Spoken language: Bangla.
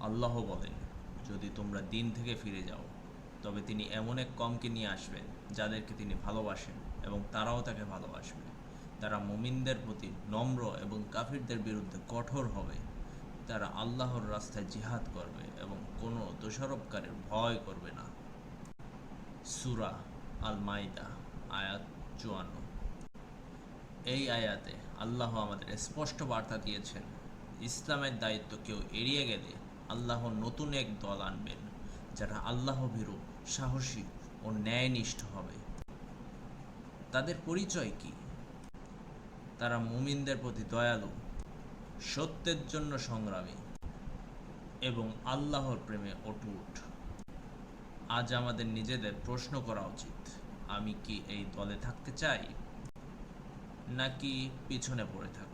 আল্লাহ বলেন, যদি তোমরা দিন থেকে ফিরে যাও তবে তিনি এমন এক কওমকে নিয়ে আসবেন যাদেরকে তিনি ভালোবাসেন এবং তারাও তাকে ভালোবাসবে। তারা মুমিনদের প্রতি নম্র এবং কাফিরদের বিরুদ্ধে কঠোর হবে। তারা আল্লাহর রাস্তায় জিহাদ করবে এবং কোনো দোষারোপকারীর ভয় করবে না। সূরা আল মাইদা, আয়াত ৫৪। এই আয়াতে আল্লাহ আমাদের স্পষ্ট বার্তা দিয়েছেন, ইসলামের দায়িত্ব কেউ এড়িয়ে গেলে আল্লাহ নতুন এক দল আনবেন যারা আল্লাহ ভীরু, সাহসী ও ন্যায়নিষ্ঠ হবে। তাদের পরিচয় কি? তারা মুমিনদের প্রতি দয়ালু, সত্যের জন্য সংগ্রামী এবং আল্লাহর প্রেমে অটুট। আজ আমাদের নিজেদের প্রশ্ন করা উচিত, আমি কি এই দলে থাকতে চাই নাকি পিছনে পড়ে থাকতে